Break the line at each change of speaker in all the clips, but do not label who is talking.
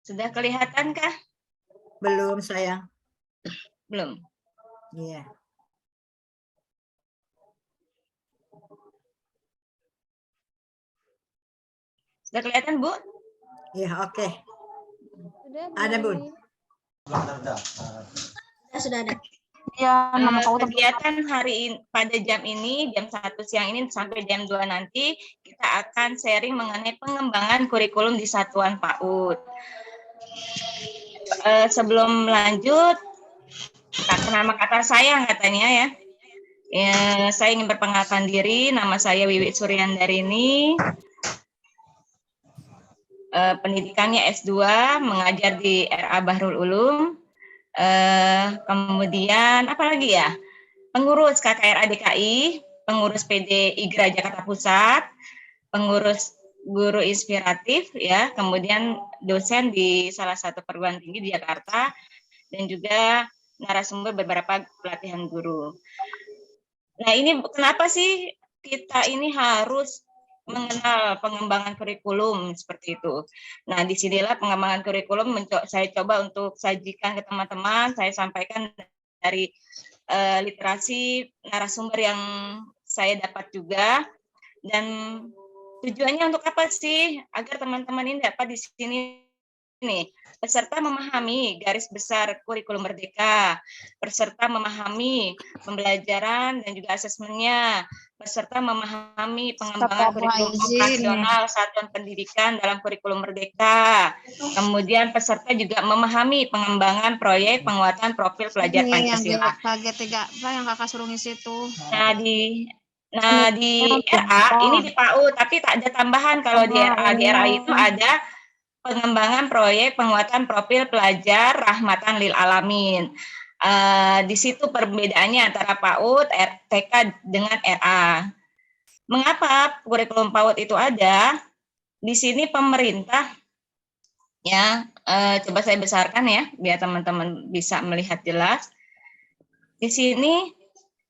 Sudah kelihatankah?
Belum, sayang.
Belum.
Iya.
Sudah kelihatan, Bu?
Iya, oke.
Sudah,
Ada, Bun.
Sudah ada.
Ya, kegiatan hari ini pada jam ini, jam 1 siang ini sampai jam 2 nanti, kita akan sharing mengenai pengembangan kurikulum di satuan PAUD. Sebelum lanjut, nama kata saya katanya ya. Saya ingin berpengenalkan diri, nama saya Wiwi Suryandarini. Pendidikannya S2, mengajar di RA Bahrul Ulum. Kemudian apa lagi ya? Pengurus KKRA DKI, pengurus PDI Jakarta Pusat, pengurus guru inspiratif ya, kemudian dosen di salah satu perguruan tinggi di Jakarta, dan juga narasumber beberapa pelatihan guru. Nah, ini kenapa sih kita ini harus mengenal pengembangan kurikulum seperti itu. Nah, disinilah pengembangan kurikulum saya coba untuk sajikan ke teman-teman, saya sampaikan dari literasi narasumber yang saya dapat juga, dan tujuannya untuk apa sih? Agar teman-teman ini dapat di sini nih, peserta memahami garis besar kurikulum merdeka, peserta memahami pembelajaran dan juga asesmennya, peserta memahami pengembangan kurikulum operasional satuan pendidikan dalam kurikulum merdeka, kemudian peserta juga memahami pengembangan proyek penguatan profil pelajar Pancasila.
Yang kakak suruh ngisi itu.
Nah di RA ini di PAUD, tapi tak ada tambahan kalau di RA itu ada pengembangan proyek penguatan profil pelajar rahmatan lil alamin. Di situ perbedaannya antara PAUD, TK dengan RA. Mengapa kurikulum PAUD itu ada? Di sini pemerintah ya, coba saya besarkan ya biar teman-teman bisa melihat jelas. Di sini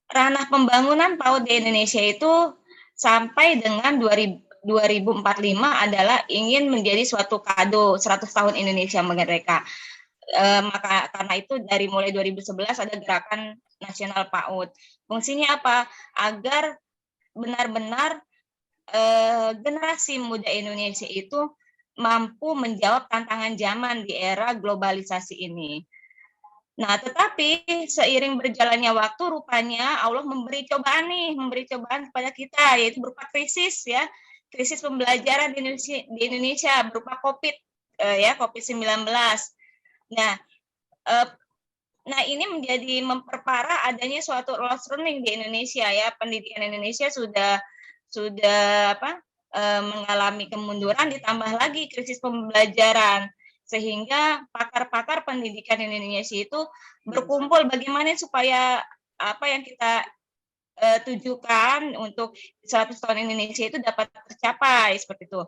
ranah pembangunan PAUD di Indonesia itu sampai dengan 2045 adalah ingin menjadi suatu kado 100 tahun Indonesia merdeka. Maka karena itu dari mulai 2011 ada gerakan nasional PAUD. Fungsinya apa? Agar benar-benar generasi muda Indonesia itu mampu menjawab tantangan zaman di era globalisasi ini. Nah, tetapi seiring berjalannya waktu, rupanya Allah memberi cobaan kepada kita, yaitu berupa krisis ya, krisis pembelajaran di Indonesia berupa COVID-19. Nah, ini menjadi memperparah adanya suatu lost learning di Indonesia ya, pendidikan Indonesia sudah mengalami kemunduran, ditambah lagi krisis pembelajaran. Sehingga pakar-pakar pendidikan Indonesia itu berkumpul bagaimana supaya apa yang kita tujukan untuk 100 tahun Indonesia itu dapat tercapai seperti itu.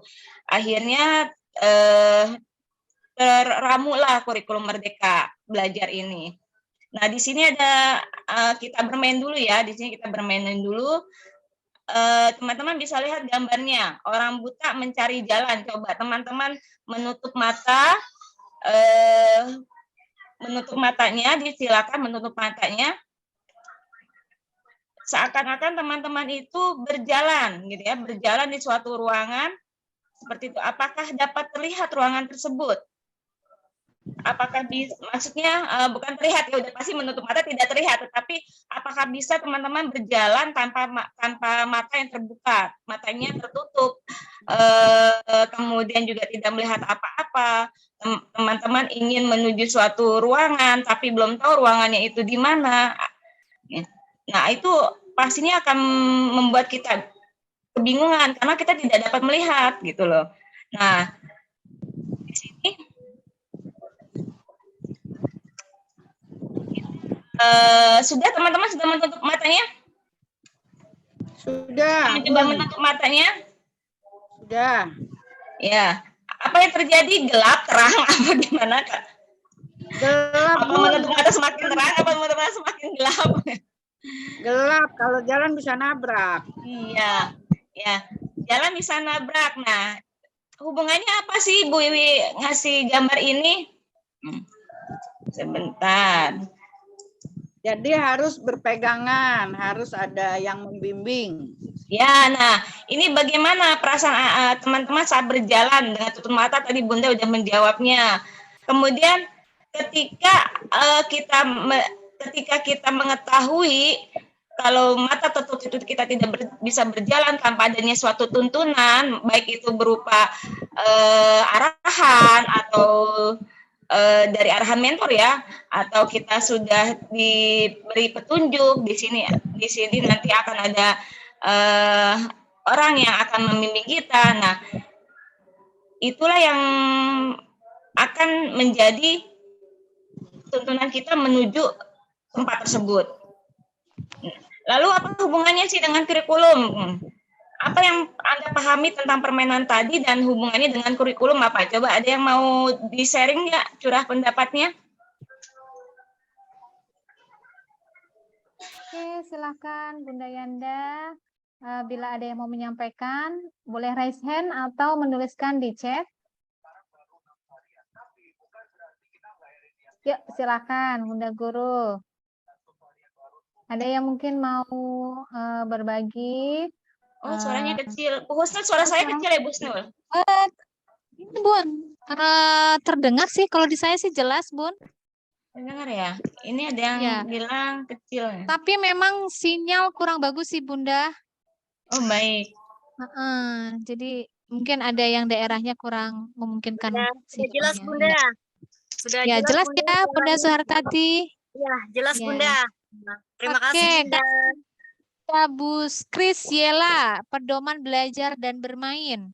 Akhirnya teramulah kurikulum merdeka belajar ini. Nah, di sini ada kita bermain dulu ya. Di sini kita bermain dulu. Teman-teman bisa lihat gambarnya, orang buta mencari jalan. Coba teman-teman menutup matanya, silakan menutup matanya. Seakan-akan teman-teman itu berjalan, gitu ya, berjalan di suatu ruangan seperti itu. Apakah dapat terlihat ruangan tersebut? Apakah bisa, maksudnya bukan terlihat ya, udah pasti menutup mata tidak terlihat, tetapi apakah bisa teman-teman berjalan tanpa mata yang terbuka, matanya tertutup, kemudian juga tidak melihat apa-apa. Teman-teman ingin menuju suatu ruangan tapi belum tahu ruangannya itu di mana. Nah, itu pastinya akan membuat kita kebingungan karena kita tidak dapat melihat gitu loh. Nah, di sini sudah teman-teman sudah menutup matanya?
Sudah.
Coba menutup matanya.
Sudah.
Ya. Apa yang terjadi? Gelap, terang, apa gimana, Kak?
Gelap.
Apa menutup mata semakin terang, apa menutup mata semakin gelap?
Gelap, kalau jalan bisa nabrak.
Iya. Ya. Jalan bisa nabrak. Nah, hubungannya apa sih Bu Iwi ngasih gambar ini? Sebentar.
Jadi harus berpegangan, harus ada yang membimbing.
Ya, nah ini bagaimana perasaan teman-teman saat berjalan dengan tutup mata tadi Bunda udah menjawabnya. Kemudian ketika kita mengetahui kalau mata tertutup itu kita tidak bisa berjalan tanpa adanya suatu tuntunan, baik itu berupa arahan atau dari arahan mentor ya, atau kita sudah diberi petunjuk di sini nanti akan ada orang yang akan membimbing kita. Nah, itulah yang akan menjadi tuntunan kita menuju tempat tersebut. Lalu apa hubungannya sih dengan kurikulum? Apa yang Anda pahami tentang permainan tadi dan hubungannya dengan kurikulum apa? Coba ada yang mau di-sharing nggak curah pendapatnya?
Oke, silakan Bunda Yanda. Bila ada yang mau menyampaikan, boleh raise hand atau menuliskan di chat. Yuk, silakan Bunda Guru. Ada yang mungkin mau berbagi?
Oh, suaranya kecil. Bu Husnul, suara saya kecil ya, Bu Husnul?
Ini Bun, terdengar sih, kalau di saya sih jelas Bun.
Dengar ya? Ini ada yang bilang kecil.
Tapi memang sinyal kurang bagus sih Bunda.
Oh, baik.
Jadi mungkin ada yang daerahnya kurang memungkinkan.
Sudah jelas Bunda. Sudah
ya, jelas ya Bunda Suhartati.
Ya, jelas Bunda. Terima kasih Bunda.
Bu Kris Yela, pedoman belajar dan bermain.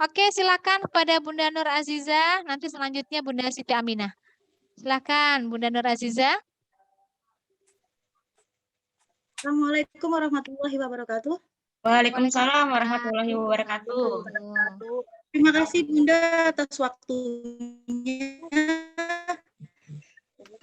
Oke, silakan kepada Bunda Nur Aziza. Nanti selanjutnya Bunda Siti Aminah. Silakan Bunda Nur Aziza.
Assalamualaikum warahmatullahi wabarakatuh.
Waalaikumsalam warahmatullahi wabarakatuh.
Terima kasih Bunda atas waktunya.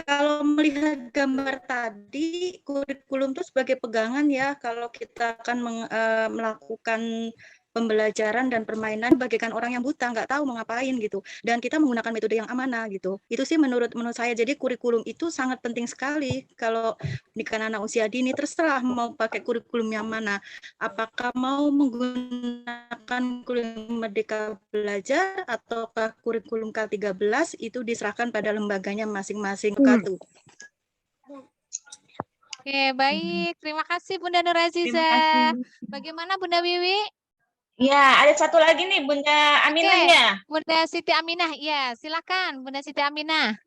Kalau melihat gambar tadi, kurikulum itu sebagai pegangan ya, kalau kita akan melakukan pembelajaran dan permainan bagaikan orang yang buta, nggak tahu mau ngapain gitu. Dan kita menggunakan metode yang amanah gitu. Itu sih menurut saya. Jadi kurikulum itu sangat penting sekali kalau di anak usia dini. Terserah mau pakai kurikulum yang mana. Apakah mau menggunakan kurikulum Merdeka Belajar ataukah kurikulum K13 itu diserahkan pada lembaganya masing-masing.
Oke, baik. Terima kasih Bunda Nur Aziza. Bagaimana Bunda Wiwi?
Ya, ada satu lagi nih Bunda Aminah ya.
Bunda Siti Aminah, ya silakan Bunda Siti Aminah.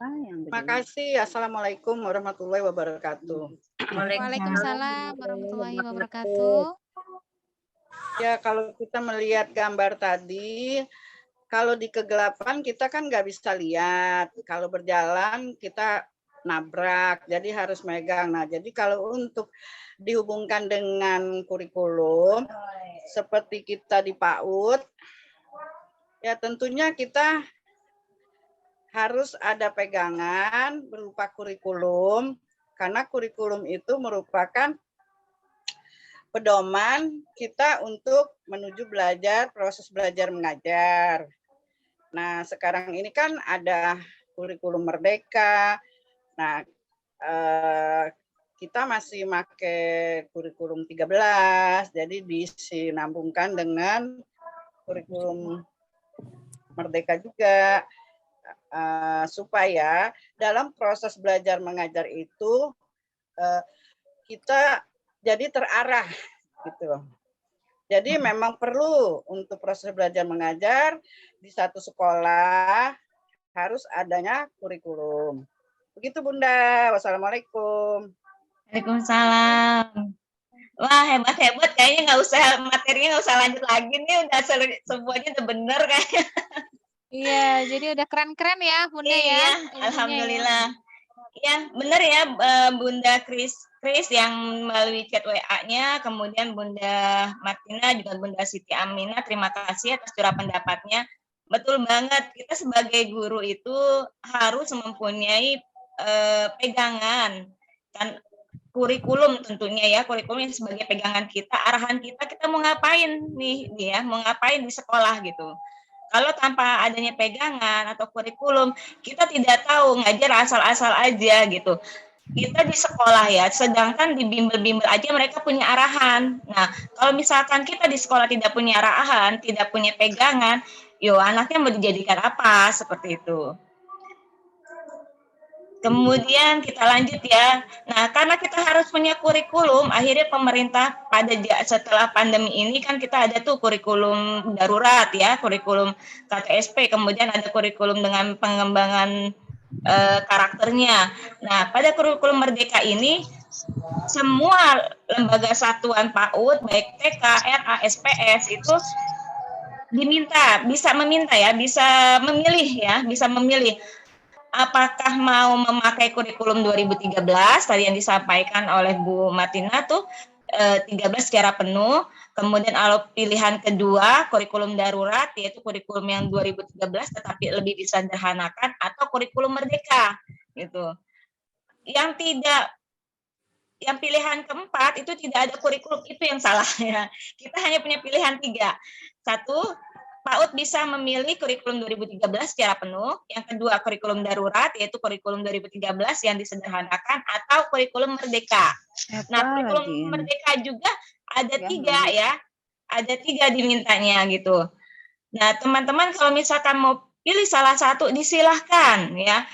Terima kasih. Assalamualaikum warahmatullahi wabarakatuh.
Waalaikumsalam warahmatullahi wabarakatuh.
Ya, kalau kita melihat gambar tadi, kalau di kegelapan kita kan nggak bisa lihat. Kalau berjalan kita nabrak, jadi harus megang. Nah, jadi kalau untuk dihubungkan dengan kurikulum, seperti kita di PAUD, ya tentunya kita harus ada pegangan berupa kurikulum, karena kurikulum itu merupakan pedoman kita untuk menuju belajar, proses belajar mengajar. Nah, sekarang ini kan ada kurikulum Merdeka. Nah, kita masih pakai kurikulum 13, jadi disinambungkan dengan kurikulum Merdeka juga, supaya dalam proses belajar mengajar itu kita jadi terarah gitu. Jadi memang perlu untuk proses belajar mengajar di satu sekolah harus adanya kurikulum. Begitu Bunda. Wassalamualaikum.
Waalaikumsalam. Wah, hebat-hebat. Kayaknya materinya nggak usah lanjut lagi nih. Udah semuanya udah bener kayaknya.
Iya, jadi udah keren-keren ya Bunda ya.
Alhamdulillah. Ya, bener ya Bunda Kris yang melalui chat WA-nya, kemudian Bunda Martina, juga Bunda Siti Aminah, terima kasih atas curah pendapatnya. Betul banget, kita sebagai guru itu harus mempunyai pegangan, kan kurikulum tentunya ya, kurikulum yang sebagai pegangan kita, arahan kita mau ngapain nih dia, mau ngapain di sekolah gitu. Kalau tanpa adanya pegangan atau kurikulum, kita tidak tahu, ngajar asal-asal aja gitu. Kita di sekolah ya, sedangkan di bimbel-bimbel aja mereka punya arahan. Nah, kalau misalkan kita di sekolah tidak punya arahan, tidak punya pegangan, yo anaknya mau dijadikan apa, seperti itu. Kemudian kita lanjut ya. Nah, karena kita harus punya kurikulum, akhirnya pemerintah setelah pandemi ini kan kita ada tuh kurikulum darurat ya, kurikulum KTSP, kemudian ada kurikulum dengan pengembangan karakternya. Nah, pada kurikulum Merdeka ini semua lembaga satuan PAUD, baik TK, RA, SPS itu bisa memilih apakah mau memakai kurikulum 2013 tadi yang disampaikan oleh Bu Martina tuh 13 secara penuh, kemudian kalau pilihan kedua kurikulum darurat yaitu kurikulum yang 2013 tetapi lebih disederhanakan atau kurikulum merdeka gitu. Yang pilihan keempat itu tidak ada kurikulum, itu yang salah ya. Kita hanya punya pilihan 3. 1, PAUD bisa memilih kurikulum 2013 secara penuh. Yang kedua, kurikulum darurat, yaitu kurikulum 2013 yang disederhanakan, atau kurikulum merdeka. Nah, kurikulum merdeka juga ada 3 ya. Ada 3 dimintanya gitu. Nah, teman-teman kalau misalkan mau pilih salah satu, disilahkan ya.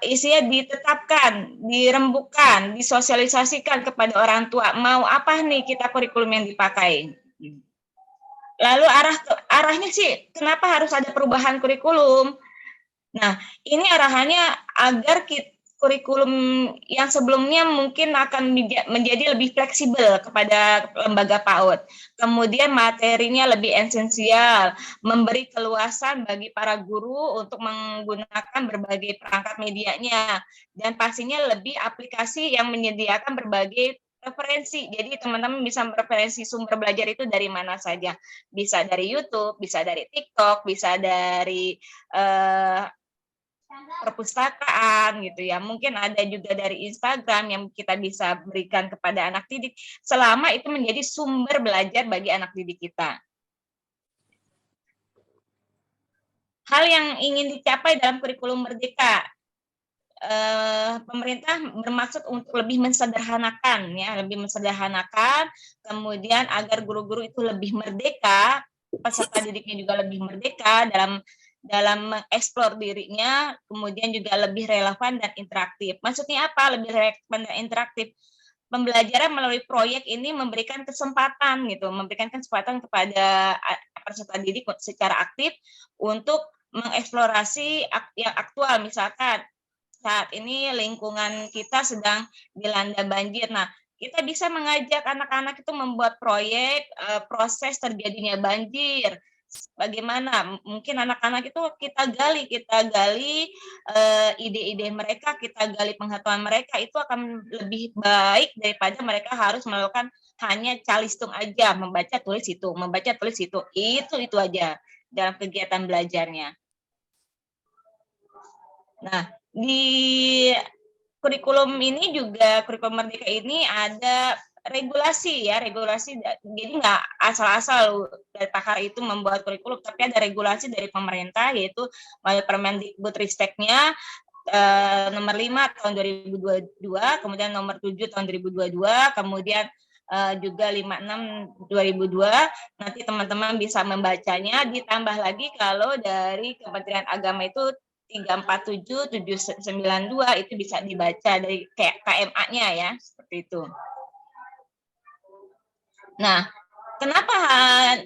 Isinya ditetapkan, dirembukan, disosialisasikan kepada orang tua. Mau apa nih kita kurikulum yang dipakai. Lalu arahnya sih kenapa harus ada perubahan kurikulum? Nah, ini arahannya agar kurikulum yang sebelumnya mungkin akan menjadi lebih fleksibel kepada lembaga PAUD. Kemudian materinya lebih esensial, memberi keluasan bagi para guru untuk menggunakan berbagai perangkat medianya, dan pastinya lebih aplikasi yang menyediakan berbagai referensi. Jadi teman-teman bisa referensi sumber belajar itu dari mana saja. Bisa dari YouTube, bisa dari TikTok, bisa dari perpustakaan gitu ya. Mungkin ada juga dari Instagram yang kita bisa berikan kepada anak didik selama itu menjadi sumber belajar bagi anak didik kita. Hal yang ingin dicapai dalam kurikulum merdeka, pemerintah bermaksud untuk lebih mensederhanakan ya, kemudian agar guru-guru itu lebih merdeka, peserta didiknya juga lebih merdeka dalam mengeksplor dirinya, kemudian juga lebih relevan dan interaktif. Maksudnya apa lebih relevan dan interaktif? Pembelajaran melalui proyek ini memberikan kesempatan kepada peserta didik secara aktif untuk mengeksplorasi yang aktual, misalkan saat ini lingkungan kita sedang dilanda banjir. Nah, kita bisa mengajak anak-anak itu membuat proyek proses terjadinya banjir. Bagaimana? Mungkin anak-anak itu kita gali ide-ide mereka, kita gali pengetahuan mereka, itu akan lebih baik daripada mereka harus melakukan hanya calistung aja, membaca tulis itu. Itu aja dalam kegiatan belajarnya. Nah, di kurikulum ini juga, kurikulum merdeka ini ada regulasi ya, jadi nggak asal-asal dari pakar itu membuat kurikulum, tapi ada regulasi dari pemerintah, yaitu melalui Permendikbudristeknya nomor 5 tahun 2022, kemudian nomor 7 tahun 2022, kemudian juga 56 2002. Nanti teman-teman bisa membacanya, ditambah lagi kalau dari Kementerian Agama itu 347 792 itu bisa dibaca dari KMA-nya ya, seperti itu. Nah, kenapa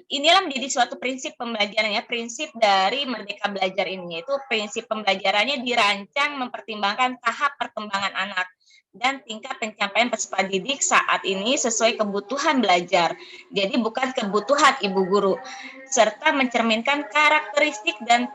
inilah menjadi suatu prinsip pembelajaran ya, prinsip dari Merdeka Belajar ini, yaitu prinsip pembelajarannya dirancang mempertimbangkan tahap perkembangan anak dan tingkat pencapaian peserta didik saat ini sesuai kebutuhan belajar. Jadi bukan kebutuhan ibu guru, serta mencerminkan karakteristik dan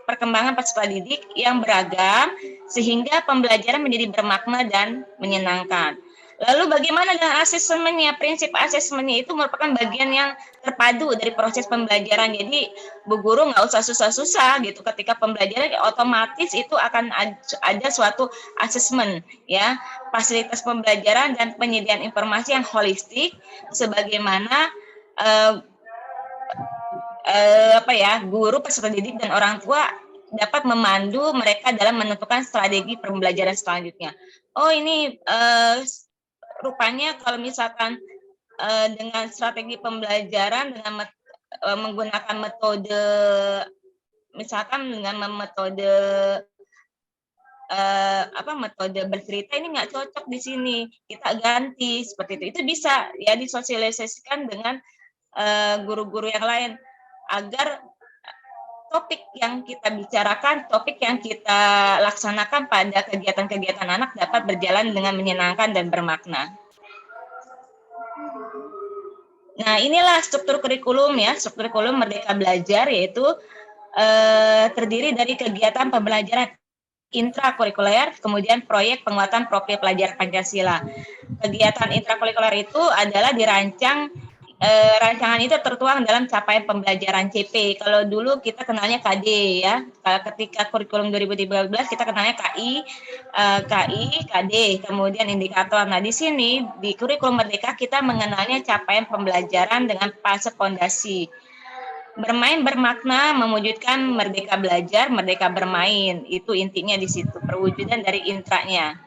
perkembangan peserta didik yang beragam sehingga pembelajaran menjadi bermakna dan menyenangkan. Lalu bagaimana dengan asesmennya? Prinsip asesmennya itu merupakan bagian yang terpadu dari proses pembelajaran. Jadi bu guru nggak usah susah-susah gitu. Ketika pembelajaran otomatis itu akan ada suatu asesmen ya, fasilitas pembelajaran dan penyediaan informasi yang holistik sebagaimana guru, peserta didik dan orang tua dapat memandu mereka dalam menentukan strategi pembelajaran selanjutnya. Oh ini rupanya kalau misalkan dengan strategi pembelajaran dengan menggunakan metode misalkan dengan metode metode bercerita ini nggak cocok di sini, kita ganti seperti itu. Itu bisa ya disosialisasikan dengan guru-guru yang lain agar topik yang kita bicarakan, topik yang kita laksanakan pada kegiatan-kegiatan anak dapat berjalan dengan menyenangkan dan bermakna. Nah, inilah struktur kurikulum ya, struktur kurikulum Merdeka Belajar, yaitu terdiri dari kegiatan pembelajaran intrakurikuler, kemudian proyek penguatan profil pelajar Pancasila. Kegiatan intrakurikuler itu adalah dirancang, rancangan itu tertuang dalam capaian pembelajaran CP. Kalau dulu kita kenalnya KD ya, ketika kurikulum 2013 kita kenalnya KI, KD, kemudian indikator. Nah di sini di kurikulum Merdeka kita mengenalnya capaian pembelajaran dengan fase fondasi. Bermain bermakna mewujudkan merdeka belajar, merdeka bermain. Itu intinya di situ, perwujudan dari intranya.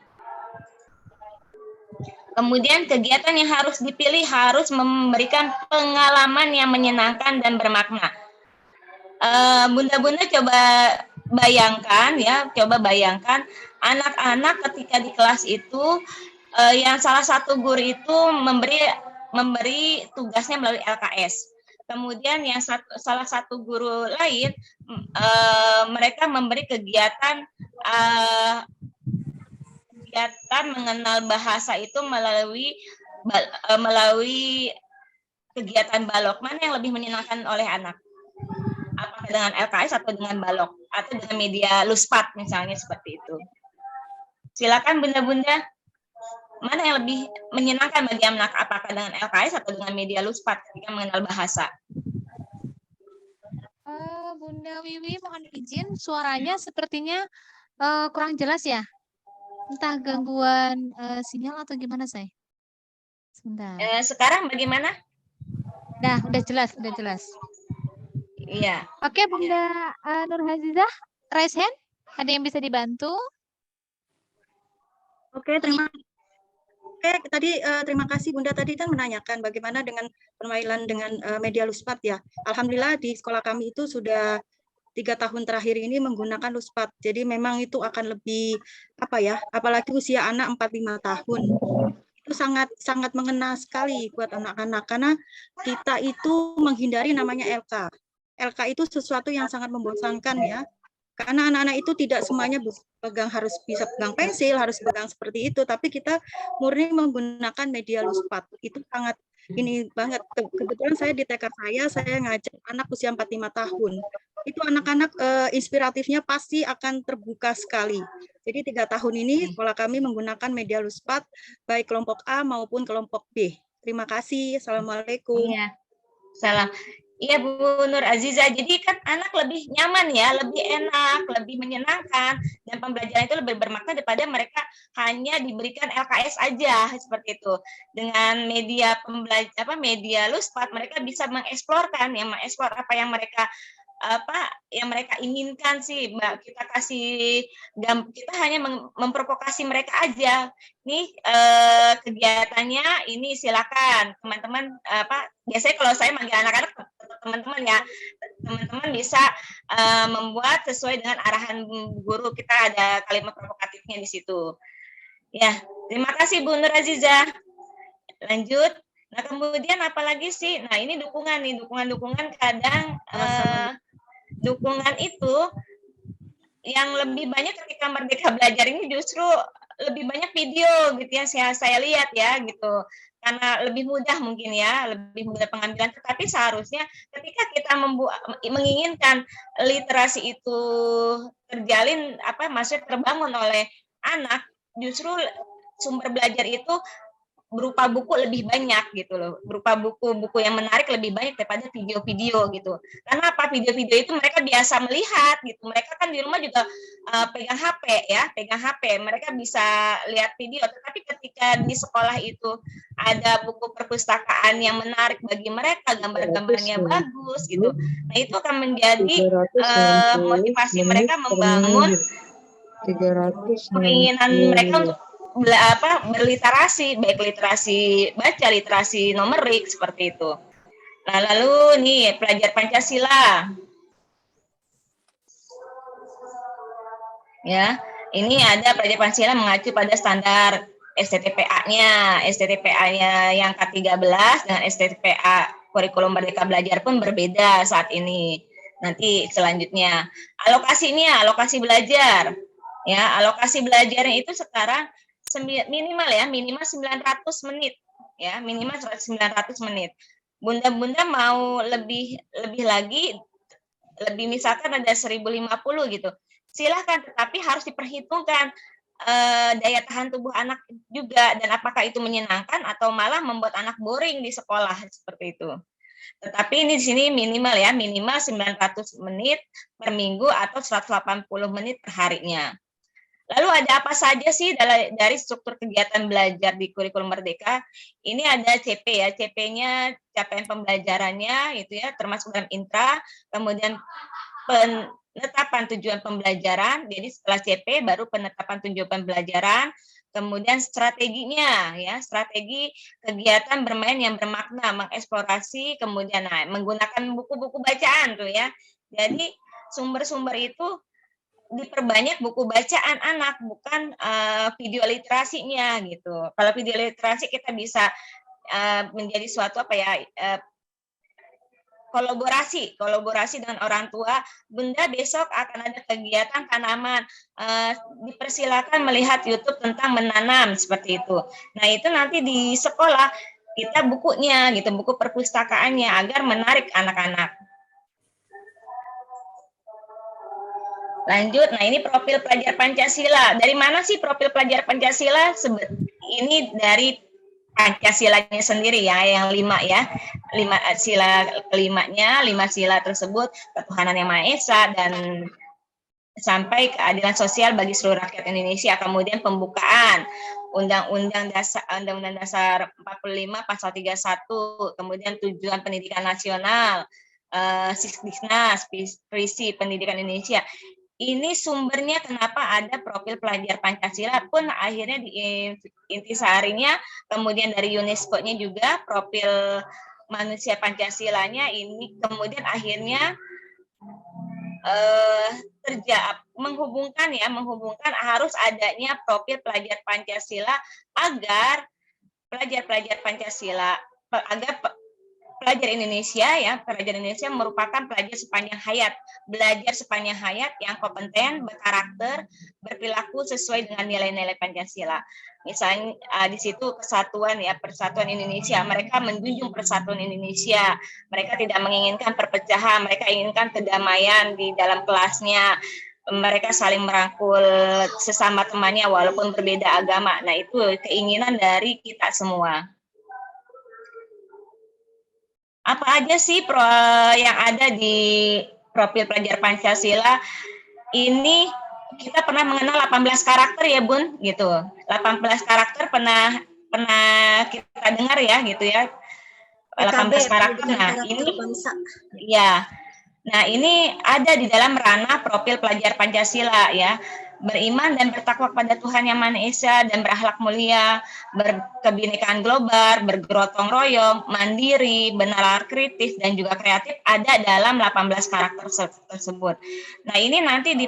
Kemudian kegiatan yang harus dipilih harus memberikan pengalaman yang menyenangkan dan bermakna. Bunda-bunda coba bayangkan ya, bayangkan anak-anak ketika di kelas itu yang salah satu guru itu memberi tugasnya melalui LKS. Kemudian yang salah satu guru lain mereka memberi kegiatan mengenal bahasa itu melalui kegiatan balok. Mana yang lebih menyenangkan oleh anak? Apakah dengan LKS atau dengan balok atau dengan media luspat misalnya seperti itu? Silakan bunda-bunda. Mana yang lebih menyenangkan bagi anak, apakah dengan LKS atau dengan media luspat ketika mengenal bahasa?
Bunda Wiwi mohon izin, suaranya sepertinya kurang jelas ya. Entah gangguan sinyal atau gimana saya. Sebentar.
Sekarang bagaimana?
Nah, udah jelas.
Iya.
Oke, Bunda Nur Hazizah, raise hand. Ada yang bisa dibantu?
Oke, terima kasih Bunda tadi kan menanyakan bagaimana dengan permainan dengan media luspat ya. Alhamdulillah di sekolah kami itu sudah 3 tahun terakhir ini menggunakan luspat. Jadi memang itu akan lebih apalagi usia anak 4-5 tahun. Itu sangat mengena sekali buat anak-anak karena kita itu menghindari namanya LK. LK itu sesuatu yang sangat membosankan ya. Karena anak-anak itu tidak semuanya harus bisa pegang pensil, harus pegang seperti itu, tapi kita murni menggunakan media luspat. Itu sangat ini banget. Kebetulan saya di TK saya ngajak anak usia 4-5 tahun. Itu anak-anak inspiratifnya pasti akan terbuka sekali. Jadi 3 tahun ini sekolah kami menggunakan media luspat baik kelompok A maupun kelompok B. Terima kasih. Assalamualaikum.
Iya. Salam. Iya Bu Nur Aziza, jadi kan anak lebih nyaman ya, lebih enak, lebih menyenangkan, dan pembelajaran itu lebih bermakna daripada mereka hanya diberikan LKS aja seperti itu. Dengan media media luspat mereka bisa mengeksplorkan apa yang mereka inginkan sih Mbak. Kita hanya memprovokasi mereka aja. Nih kegiatannya ini silakan teman-teman biasanya kalau saya manggil anak-anak teman-teman ya, teman-teman bisa membuat sesuai dengan arahan guru, kita ada kalimat provokatifnya di situ. Ya, terima kasih Bu Nur Aziza. Lanjut. Nah, kemudian apalagi sih? Nah, ini dukungan kadang dukungan itu yang lebih banyak ketika Merdeka Belajar ini justru lebih banyak video gitu ya, saya lihat ya gitu. Karena lebih mudah mungkin ya, lebih mudah pengambilan. Tetapi seharusnya ketika kita menginginkan literasi itu terjalin, maksudnya terbangun oleh anak, justru sumber belajar itu berupa buku lebih banyak gitu loh, berupa buku-buku yang menarik lebih banyak daripada video-video gitu. Karena apa? Video-video itu mereka biasa melihat gitu. Mereka kan di rumah juga pegang HP ya, pegang HP. Mereka bisa lihat video. Tetapi ketika di sekolah itu ada buku perpustakaan yang menarik bagi mereka, gambar-gambarnya bagus gitu. Nah itu akan menjadi motivasi mereka membangun keinginan mereka untuk berliterasi, baik literasi baca, literasi numerik seperti itu. Nah, lalu nih pelajar Pancasila. Ya, ini ada pelajar Pancasila mengacu pada standar STTPA-nya. STTPA-nya yang K13 dengan STTPA kurikulum Merdeka Belajar pun berbeda saat ini. Nanti selanjutnya alokasi belajar. Ya, alokasi belajarnya itu sekarang minimal 900 menit ya, minimal 900 menit. Bunda-bunda mau lebih lagi, misalkan ada 1050 gitu. Silahkan, tetapi harus diperhitungkan daya tahan tubuh anak juga, dan apakah itu menyenangkan atau malah membuat anak boring di sekolah seperti itu. Tetapi ini di sini minimal 900 menit per minggu atau 180 menit per harinya. Lalu ada apa saja sih dari struktur kegiatan belajar di kurikulum Merdeka? Ini ada CP ya, CP-nya capaian pembelajarannya itu ya, termasuk dalam intra, kemudian penetapan tujuan pembelajaran. Jadi setelah CP baru penetapan tujuan pembelajaran, kemudian strateginya ya, strategi kegiatan bermain yang bermakna, mengeksplorasi, kemudian menggunakan buku-buku bacaan tuh ya. Jadi sumber-sumber itu diperbanyak buku bacaan anak, bukan video literasinya gitu. Kalau video literasi kita bisa menjadi suatu kolaborasi dengan orang tua. Bunda besok akan ada kegiatan tanaman, dipersilakan melihat YouTube tentang menanam seperti itu. Nah itu nanti di sekolah kita bukunya gitu, buku perpustakaannya agar menarik anak-anak. Lanjut, nah ini profil pelajar Pancasila. Dari mana sih profil pelajar Pancasila? Ini dari Pancasilanya sendiri ya, yang 5 ya. 5 sila kelimanya, 5 sila tersebut, ketuhanan yang Maha Esa dan sampai keadilan sosial bagi seluruh rakyat Indonesia. Kemudian pembukaan Undang-Undang Dasar 45 Pasal 31, kemudian tujuan pendidikan nasional, Sisdiknas, visi pendidikan Indonesia. Ini sumbernya kenapa ada profil pelajar Pancasila pun akhirnya di intisarinya, kemudian dari UNESCO-nya juga profil manusia Pancasilanya ini kemudian akhirnya menghubungkan harus adanya profil pelajar Pancasila agar pelajar Pancasila, agar pelajar Indonesia merupakan pelajar sepanjang hayat, belajar sepanjang hayat yang kompeten, berkarakter, berperilaku sesuai dengan nilai-nilai Pancasila. Misalnya di situ persatuan Indonesia, mereka menjunjung persatuan Indonesia, mereka tidak menginginkan perpecahan, mereka inginkan kedamaian di dalam kelasnya, mereka saling merangkul sesama temannya walaupun berbeda agama. Nah itu keinginan dari kita semua. Apa aja sih yang ada di profil pelajar Pancasila? Ini kita pernah mengenal 18 karakter ya Bun, gitu. 18 karakter pernah kita dengar ya, gitu ya. 18 karakter. Nah ini, ya. Nah ini ada di dalam ranah profil pelajar Pancasila ya. Beriman dan bertakwa kepada Tuhan Yang Maha Esa dan berakhlak mulia, berkebinekaan global, bergotong royong, mandiri, bernalar kritis dan juga kreatif ada dalam 18 karakter tersebut. Nah, ini nanti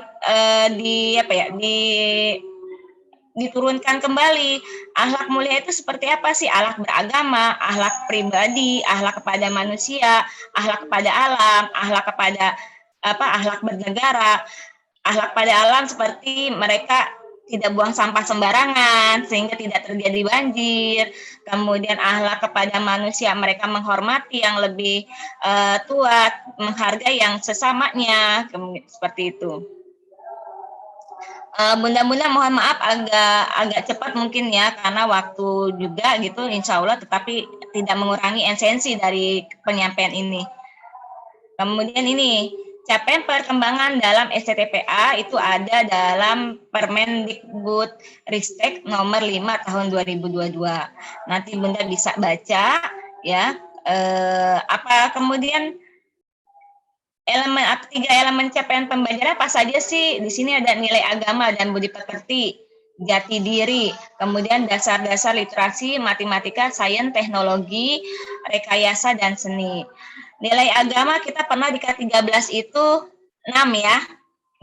diturunkan kembali. Akhlak mulia itu seperti apa sih? Akhlak beragama, akhlak pribadi, akhlak kepada manusia, akhlak kepada alam, akhlak kepada akhlak bernegara. Akhlak pada alam seperti mereka tidak buang sampah sembarangan sehingga tidak terjadi banjir. Kemudian akhlak kepada manusia, mereka menghormati yang lebih tua, menghargai yang sesamanya, seperti itu. Bunda-bunda mohon maaf agak cepat mungkin ya karena waktu juga gitu insya Allah, tetapi tidak mengurangi esensi dari penyampaian ini. Kemudian ini capaian perkembangan dalam STTPA itu ada dalam Permendikbud Ristek nomor 5 tahun 2022. Nanti Bunda bisa baca ya. Apa kemudian tiga elemen capaian pembelajaran apa saja sih? Di sini ada nilai agama dan budi pekerti, jati diri, kemudian dasar-dasar literasi, matematika, sains, teknologi, rekayasa dan seni. Nilai agama kita pernah di K13 itu 6 ya.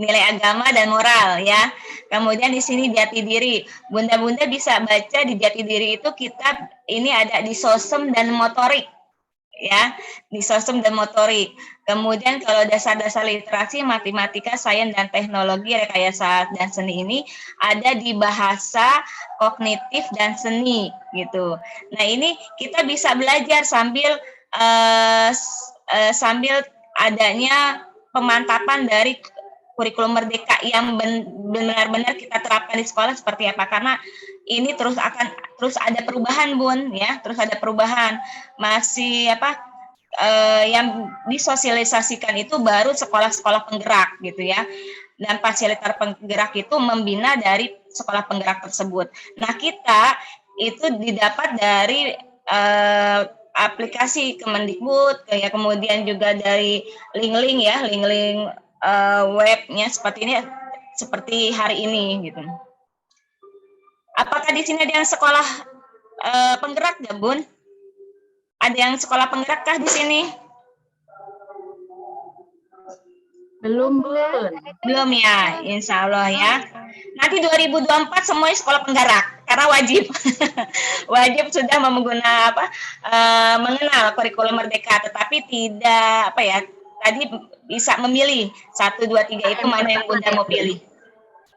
Nilai agama dan moral ya. Kemudian di sini jati diri. Bunda-bunda bisa baca di jati diri itu kitab ini ada di sosum dan motorik ya, di sosum dan motorik. Kemudian kalau dasar-dasar literasi, matematika, sains dan teknologi, rekayasa dan seni ini ada di bahasa, kognitif dan seni gitu. Nah, ini kita bisa belajar sambil sambil adanya pemantapan dari kurikulum merdeka yang benar-benar kita terapkan di sekolah seperti apa, karena ini terus ada perubahan Bun ya, terus ada perubahan. Masih yang disosialisasikan itu baru sekolah-sekolah penggerak gitu ya. Dan fasilitator penggerak itu membina dari sekolah penggerak tersebut. Nah, kita itu didapat dari aplikasi Kemendikbud, ya, kemudian juga dari link-link ya, link-link webnya seperti ini, seperti hari ini gitu. Apakah di sini ada yang sekolah penggerak ya, Bun? Ada yang sekolah penggerak kah di sini?
Belum, Bun.
Belum ya, insya Allah ya. Nanti 2024 semuanya sekolah penggerak, karena wajib. Wajib sudah mengenal kurikulum merdeka, tetapi tidak tadi bisa memilih 1, 2, 3 itu mana yang Bunda mau pilih.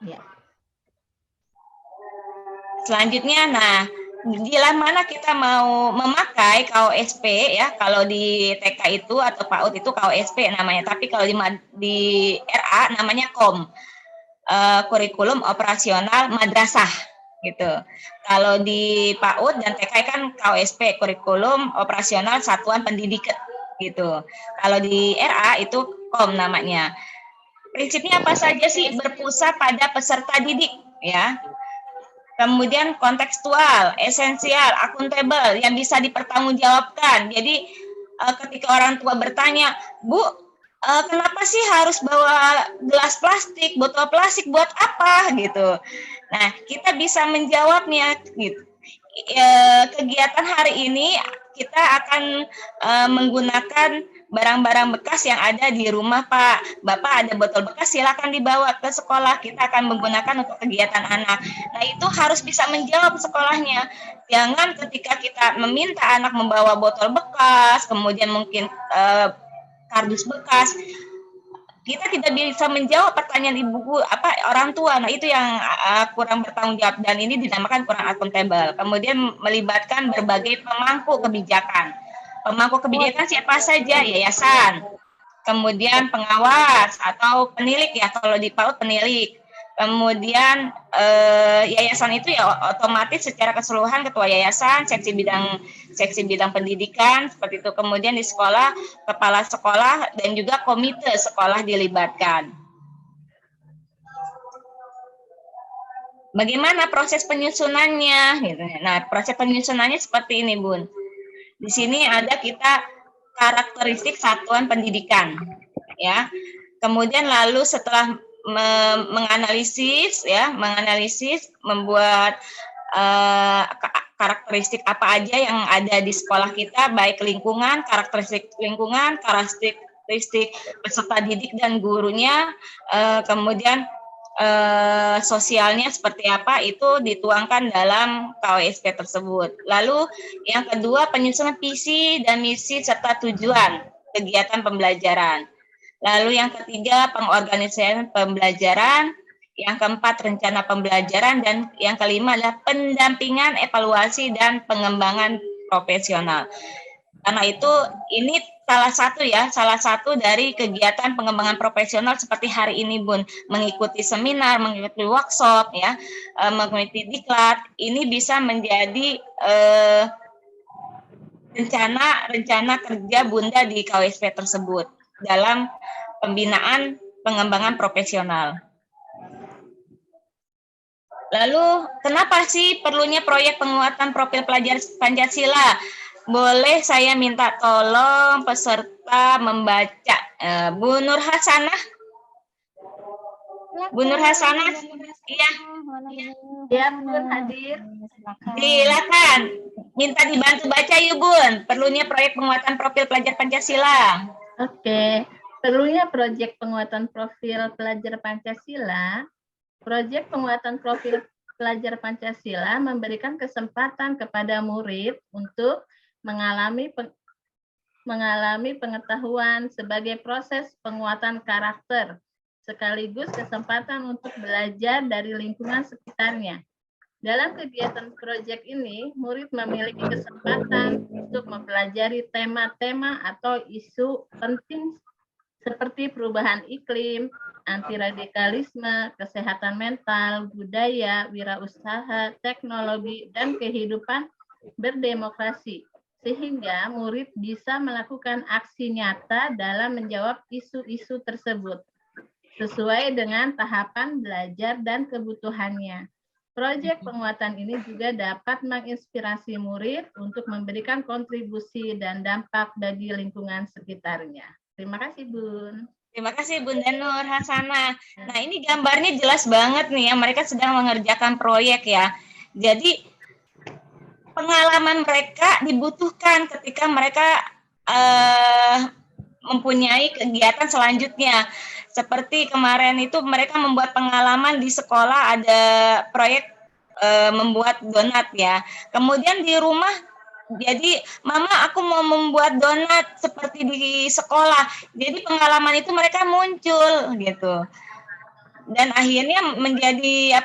Ya.
Selanjutnya, nah, bila mana kita mau memakai KOSP ya, kalau di TK itu atau PAUD itu KOSP namanya, tapi kalau di RA namanya KOM, kurikulum operasional madrasah gitu. Kalau di PAUD dan TK kan KOSP, kurikulum operasional satuan pendidikan gitu. Kalau di RA itu KOM namanya. Prinsipnya apa saja sih? Berpusat pada peserta didik ya. Kemudian kontekstual, esensial, akuntabel, yang bisa dipertanggungjawabkan. Jadi ketika orang tua bertanya, Bu, kenapa sih harus bawa gelas plastik, botol plastik buat apa gitu? Nah, kita bisa menjawabnya gitu. Kegiatan hari ini kita akan menggunakan barang-barang bekas yang ada di rumah, Pak. Bapak ada botol bekas, silakan dibawa ke sekolah. Kita akan menggunakan untuk kegiatan anak. Nah, itu harus bisa menjawab sekolahnya. Jangan ketika kita meminta anak membawa botol bekas, kemudian mungkin kardus bekas, kita tidak bisa menjawab pertanyaan orang tua. Nah, itu yang kurang bertanggung jawab, dan ini dinamakan kurang akuntabel. Kemudian melibatkan berbagai pemangku kebijakan. Pemangku kebijakan siapa saja? Yayasan, kemudian pengawas atau penilik ya, kalau di PAUD penilik. Kemudian yayasan itu ya otomatis secara keseluruhan ketua yayasan, seksi bidang pendidikan seperti itu. Kemudian di sekolah kepala sekolah dan juga komite sekolah dilibatkan. Bagaimana proses penyusunannya? Gitu. Nah, proses penyusunannya seperti ini, Bun. Di sini ada kita karakteristik satuan pendidikan, ya. Kemudian lalu setelah menganalisis, membuat karakteristik apa aja yang ada di sekolah kita, baik lingkungan, karakteristik peserta didik dan gurunya, kemudian sosialnya seperti apa, itu dituangkan dalam KOSP tersebut. Lalu yang kedua, penyusunan visi dan misi serta tujuan kegiatan pembelajaran. Lalu yang ketiga, pengorganisasian pembelajaran. Yang keempat, rencana pembelajaran. Dan yang kelima adalah pendampingan, evaluasi, dan pengembangan profesional. Karena itu ini salah satu dari kegiatan pengembangan profesional seperti hari ini, Bun, mengikuti seminar, mengikuti workshop, ya, mengikuti diklat, ini bisa menjadi rencana kerja Bunda di KWSP tersebut dalam pembinaan pengembangan profesional. Lalu, kenapa sih perlunya proyek penguatan profil pelajar Pancasila? Boleh saya minta tolong peserta membaca. Bu Nur Hasanah? Bu Nur Hasanah? Iya.
Ya, Bun, hadir.
Silakan. Minta dibantu baca yuk, Bun. Perlunya proyek penguatan profil pelajar Pancasila.
Oke. Perlunya proyek penguatan profil pelajar Pancasila. Proyek penguatan profil pelajar Pancasila memberikan kesempatan kepada murid untuk mengalami pengetahuan sebagai proses penguatan karakter, sekaligus kesempatan untuk belajar dari lingkungan sekitarnya. Dalam kegiatan proyek ini, murid memiliki kesempatan untuk mempelajari tema-tema atau isu penting seperti perubahan iklim, anti-radikalisme, kesehatan mental, budaya, wirausaha, teknologi, dan kehidupan berdemokrasi, sehingga murid bisa melakukan aksi nyata dalam menjawab isu-isu tersebut, sesuai dengan tahapan belajar dan kebutuhannya. Proyek penguatan ini juga dapat menginspirasi murid untuk memberikan kontribusi dan dampak bagi lingkungan sekitarnya. Terima kasih, Bun.
Terima kasih Bunda Nur Hasanah. Nah, ini gambarnya jelas banget nih ya, mereka sedang mengerjakan proyek ya. Jadi pengalaman mereka dibutuhkan ketika mereka mempunyai kegiatan selanjutnya. Seperti kemarin itu mereka membuat pengalaman di sekolah, ada proyek membuat donat ya. Kemudian di rumah, jadi Mama aku mau membuat donat seperti di sekolah. Jadi pengalaman itu mereka muncul gitu. Dan akhirnya menjadi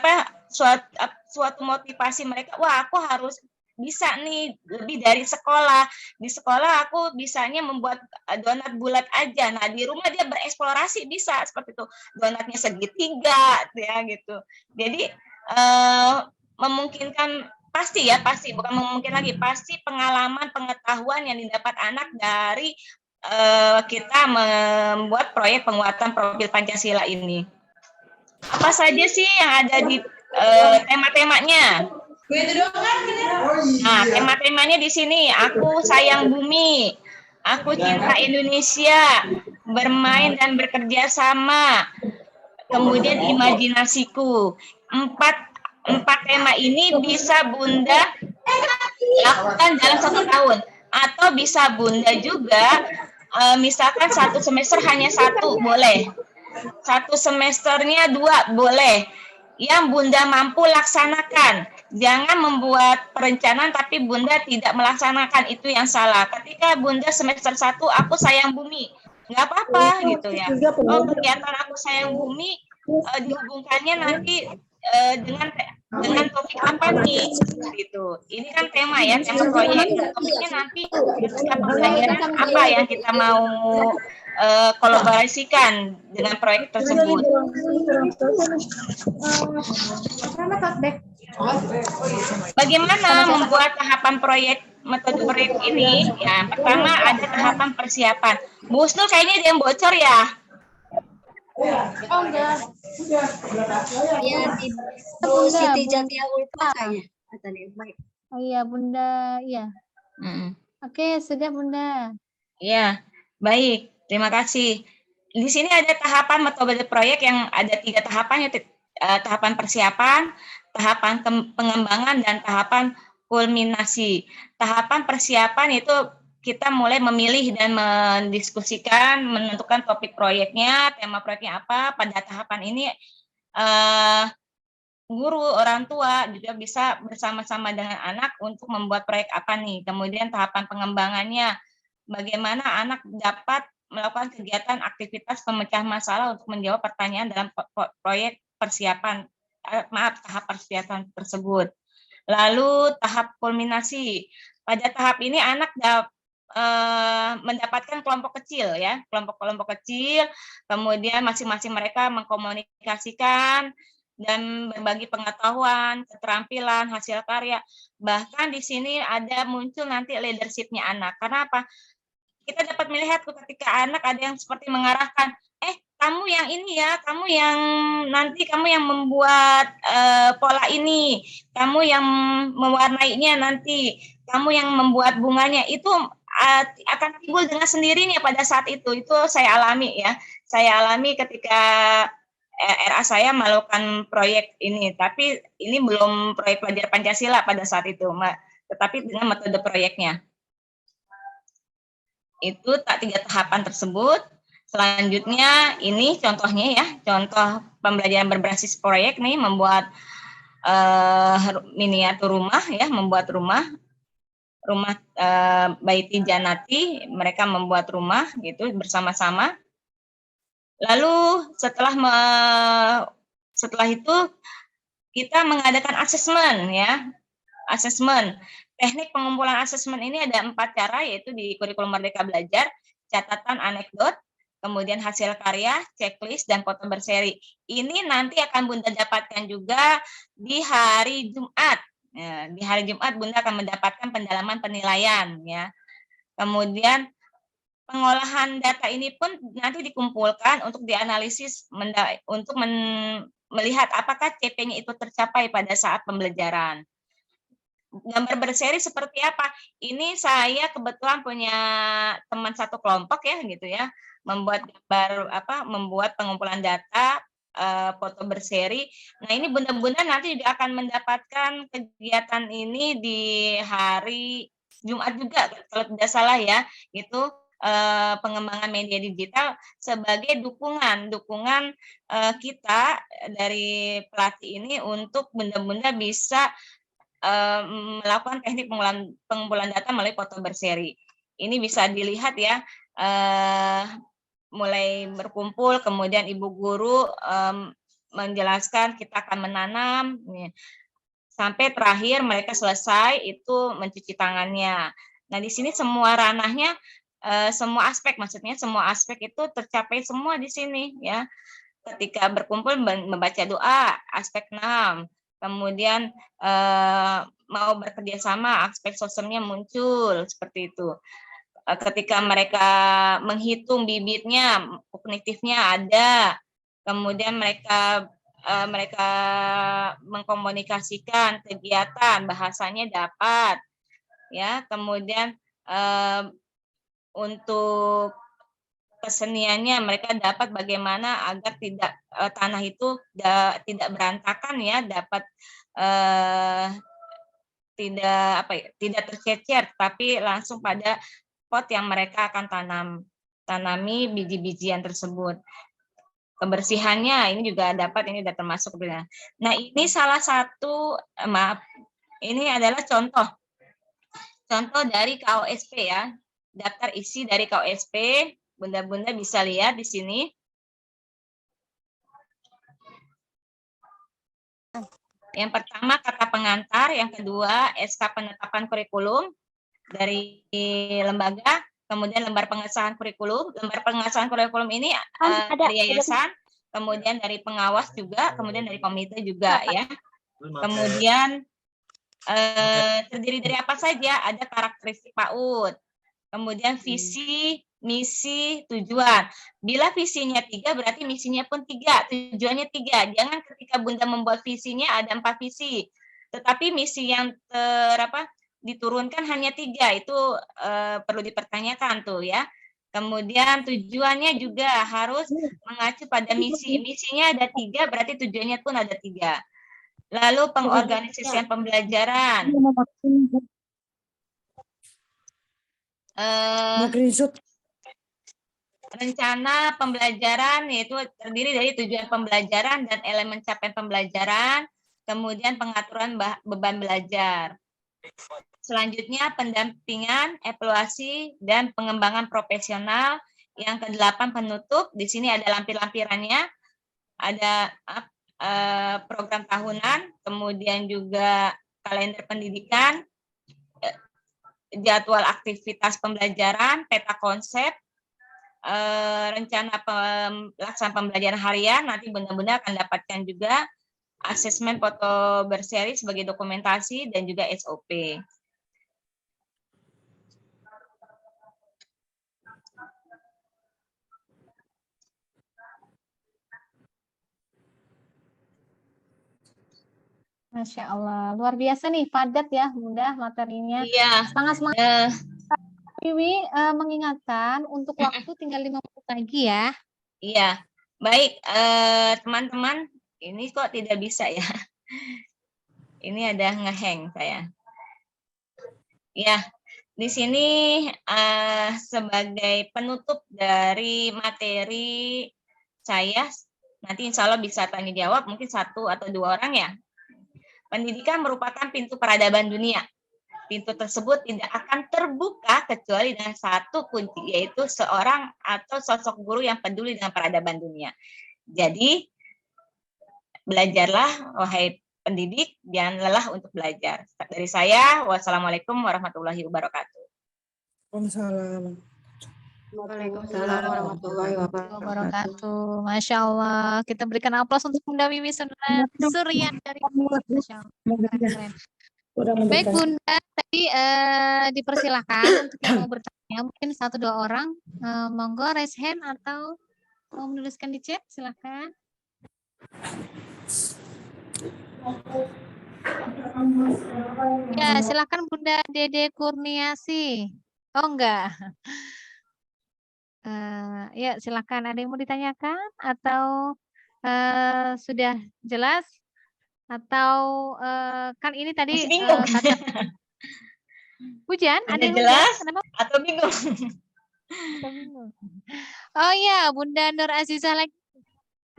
suatu motivasi mereka. Wah, aku harus bisa nih lebih dari sekolah. Di sekolah aku bisanya membuat donat bulat aja. Nah, di rumah dia bereksplorasi bisa seperti itu. Donatnya segitiga ya gitu. Jadi memungkinkan pasti bukan memungkin lagi, pasti pengalaman pengetahuan yang didapat anak dari kita membuat proyek penguatan profil Pancasila ini. Apa saja sih yang ada di tema-temanya? Nah, tema-temanya di sini, aku sayang bumi, aku cinta Indonesia, bermain dan bekerja sama, kemudian imajinasiku. Empat tema ini bisa Bunda lakukan dalam 1 tahun, atau bisa Bunda juga misalkan 1 semester hanya 1 boleh, 1 semesternya 2 boleh. Yang Bunda mampu laksanakan. Jangan membuat perencanaan tapi Bunda tidak melaksanakan, itu yang salah. Ketika Bunda semester 1 aku sayang bumi, nggak apa-apa gitu ya. Oh, kegiatan aku sayang bumi dihubungkannya nanti dengan topik apa nih gitu. Ini kan tema ya, tema proyek. Topiknya nanti ketika pembelajaran apa yang kita mau kolaborasikan dengan proyek tersebut. Bagaimana membuat tahapan proyek metode proyek ini? Ya, pertama ada tahapan persiapan. Bu Husnul kayaknya ada yang bocor ya?
Oh enggak. Ya, Bu Siti Jatia Ulfa kayaknya.
Oh iya, Bunda, iya. Oke, sudah Bunda.
Iya, baik. Terima kasih. Di sini ada tahapan metode proyek yang ada 3 tahapan, yaitu tahapan persiapan, tahapan pengembangan, dan tahapan kulminasi. Tahapan persiapan itu kita mulai memilih dan mendiskusikan, menentukan topik proyeknya, tema proyeknya apa. Pada tahapan ini guru, orang tua juga bisa bersama-sama dengan anak untuk membuat proyek apa nih. Kemudian tahapan pengembangannya, bagaimana anak dapat melakukan kegiatan aktivitas pemecah masalah untuk menjawab pertanyaan dalam proyek persiapan, tahap persiapan tersebut. Lalu tahap kulminasi. Pada tahap ini anak mendapatkan kelompok kecil ya, kelompok-kelompok kecil, kemudian masing-masing mereka mengkomunikasikan dan berbagi pengetahuan, keterampilan, hasil karya. Bahkan di sini ada muncul nanti leadership-nya anak. Karena apa? Kita dapat melihat ketika anak ada yang seperti mengarahkan, kamu yang ini ya, kamu yang nanti kamu yang membuat pola ini, kamu yang mewarnainya nanti, kamu yang membuat bunganya, itu akan timbul dengan sendirinya pada saat itu. Itu saya alami ya. Saya alami ketika RA saya melakukan proyek ini, tapi ini belum proyek pelajar Pancasila pada saat itu, tetapi dengan metode proyeknya. Itu 3 tahapan tersebut. Selanjutnya ini contohnya ya, contoh pembelajaran berbasis proyek nih, membuat miniatur rumah ya, membuat rumah Baiti Janati, mereka membuat rumah gitu bersama-sama. Lalu setelah itu kita mengadakan asesmen ya, asesmen. Teknik pengumpulan asesmen ini ada 4 cara, yaitu di kurikulum Merdeka Belajar, catatan anekdot, kemudian hasil karya, checklist, dan foto berseri. Ini nanti akan Bunda dapatkan juga di hari Jumat. Ya, di hari Jumat Bunda akan mendapatkan pendalaman penilaian. Ya. Kemudian pengolahan data ini pun nanti dikumpulkan untuk dianalisis, untuk melihat apakah CP-nya itu tercapai pada saat pembelajaran. Gambar berseri seperti apa? Ini saya kebetulan punya teman satu kelompok ya gitu ya, membuat pengumpulan data foto berseri. Nah, ini bunda-bunda nanti juga akan mendapatkan kegiatan ini di hari Jumat juga kalau tidak salah ya, itu pengembangan media digital sebagai dukungan kita dari pelatih ini untuk bunda-bunda bisa melakukan teknik pengumpulan data melalui foto berseri. Ini bisa dilihat ya, mulai berkumpul, kemudian ibu guru menjelaskan kita akan menanam, sampai terakhir mereka selesai itu mencuci tangannya. Nah, di sini semua ranahnya, semua aspek, maksudnya semua aspek itu tercapai semua di sini ya. Ketika berkumpul membaca doa, aspek 6. Kemudian mau bekerja sama, aspek sosialnya muncul seperti itu. Ketika mereka menghitung bibitnya, kognitifnya ada. Kemudian mereka mengkomunikasikan kegiatan, bahasanya dapat. Ya, kemudian untuk keseniannya mereka dapat bagaimana agar tanah itu tidak berantakan ya, dapat tidak tercecer, tapi langsung pada pot yang mereka akan tanami biji-bijian tersebut. Kebersihannya ini juga dapat, ini sudah termasuk. Nah, ini salah satu, ini adalah contoh dari KOSP ya, daftar isi dari KOSP. Bunda-bunda bisa lihat di sini. Yang pertama kata pengantar, yang kedua SK penetapan kurikulum dari lembaga, kemudian lembar pengesahan kurikulum. Lembar pengesahan kurikulum ini dari yayasan, kemudian dari pengawas juga, kemudian dari komite juga ya. Kemudian terdiri dari apa saja? Ada karakteristik PAUD, kemudian visi, misi, tujuan. Bila visinya 3, berarti misinya pun 3, tujuannya 3. Jangan ketika Bunda membuat visinya ada 4 visi, tetapi misi yang diturunkan hanya 3, itu perlu dipertanyakan tuh ya. Kemudian tujuannya juga harus mengacu pada misi. Misinya ada 3, berarti tujuannya pun ada 3. Lalu pengorganisasian pembelajaran. Rencana pembelajaran yaitu terdiri dari tujuan pembelajaran dan elemen capaian pembelajaran, kemudian pengaturan beban belajar. Selanjutnya pendampingan, evaluasi, dan pengembangan profesional. Yang ke-8 penutup, di sini ada lampir-lampirannya, ada program tahunan, kemudian juga kalender pendidikan, jadwal aktivitas pembelajaran, peta konsep, rencana pelaksanaan pembelajaran harian, nanti benar-benar akan dapatkan juga asesmen foto berseri sebagai dokumentasi dan juga SOP.
Masya Allah, luar biasa nih, padat ya Bunda materinya.
Iya.
Semangat-semangat. Wiwi mengingatkan untuk waktu tinggal 5 menit lagi ya.
Iya, baik teman-teman, ini kok tidak bisa ya. Ini ada ngeheng saya. Ya, di sini sebagai penutup dari materi saya, nanti insya Allah bisa tanya jawab, mungkin 1 atau 2 orang ya. Pendidikan merupakan pintu peradaban dunia. Pintu tersebut tidak akan terbuka kecuali dengan 1 kunci, yaitu seorang atau sosok guru yang peduli dengan peradaban dunia. Jadi, belajarlah, wahai pendidik, jangan lelah untuk belajar. Dari saya, wassalamualaikum warahmatullahi wabarakatuh.
Waalaikumsalam warahmatullahi
Wabarakatuh. Masya Allah. Kita berikan aplaus untuk Bunda Wiwi Suryani dari Masya Allah. Keren. Baik Bunda, tadi dipersilahkan untuk yang mau bertanya, mungkin 1-2 orang, monggo raise hand atau mau menuliskan di chat, silakan. Ya, silakan Bunda Dede Kurniasi. Oh enggak. Ya, silakan. Ada yang mau ditanyakan atau sudah jelas? Atau kan ini tadi kata hujan, ada yang
jelas
hujan? Kenapa?
Atau bingung?
Oh iya, Bunda Nur Azizah lagi.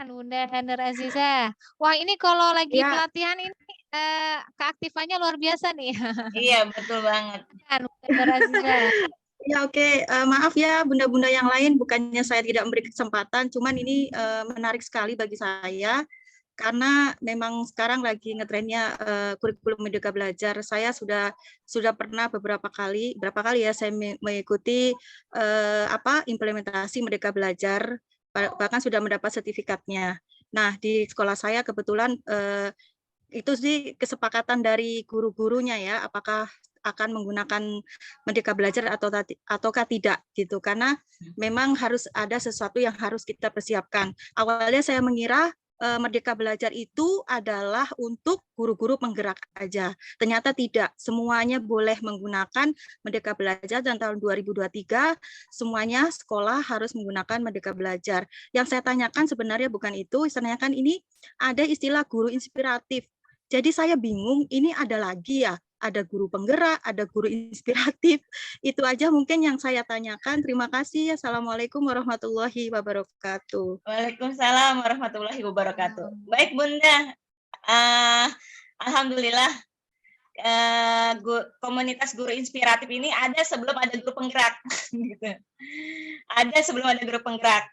Bunda Nur Azizah. Wah, ini kalau lagi pelatihan ini keaktifannya luar biasa nih.
Iya, betul banget.
Bunda Nur Azizah.
Ya oke, maaf ya bunda-bunda yang lain, bukannya saya tidak memberi kesempatan, cuman ini menarik sekali bagi saya, karena memang sekarang lagi ngetrennya kurikulum Merdeka Belajar. Saya sudah pernah berapa kali ya saya mengikuti implementasi Merdeka Belajar, bahkan sudah mendapat sertifikatnya. Nah, di sekolah saya kebetulan itu sih kesepakatan dari guru-gurunya ya, apakah akan menggunakan Merdeka Belajar ataukah tidak gitu, karena memang harus ada sesuatu yang harus kita persiapkan. Awalnya saya mengira Merdeka Belajar itu adalah untuk guru-guru penggerak aja. Ternyata tidak, semuanya boleh menggunakan Merdeka Belajar, dan tahun 2023 semuanya sekolah harus menggunakan Merdeka Belajar. Yang saya tanyakan sebenarnya bukan itu, saya tanyakan ini ada istilah guru inspiratif. Jadi saya bingung, ini ada lagi ya, ada guru penggerak, ada guru inspiratif. Itu aja mungkin yang saya tanyakan. Terima kasih. Assalamualaikum warahmatullahi wabarakatuh.
Waalaikumsalam warahmatullahi wabarakatuh. Baik Bunda, alhamdulillah komunitas guru inspiratif ini ada sebelum ada guru penggerak. Gitu. Ada sebelum ada guru penggerak.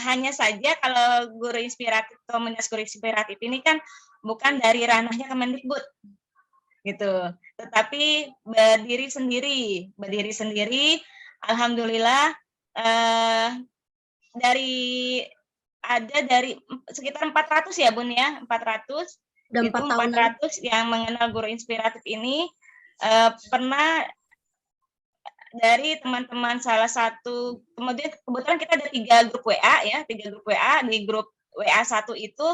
Hanya saja kalau guru inspiratif, komunitas guru inspiratif ini kan bukan dari ranahnya Kemendikbud. Gitu, tetapi berdiri sendiri. Alhamdulillah dari sekitar 400 ya Bun ya, 400 itu 400 yang mengenal guru inspiratif ini pernah dari teman-teman salah satu, kebetulan kita ada 3 grup WA ya, 3 grup WA. Di grup WA 1 itu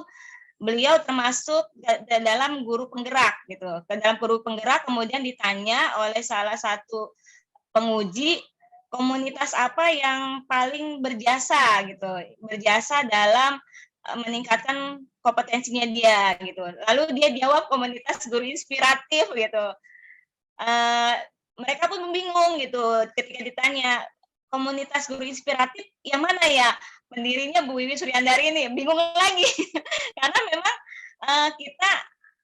beliau termasuk dalam guru penggerak gitu. Dalam guru penggerak kemudian ditanya oleh salah satu penguji, komunitas apa yang paling berjasa gitu. Berjasa dalam meningkatkan kompetensinya dia gitu. Lalu dia jawab komunitas guru inspiratif gitu. Mereka pun bingung gitu ketika ditanya komunitas guru inspiratif yang mana ya? Pendirinya Bu Wiwi Suryandari ini bingung lagi karena memang kita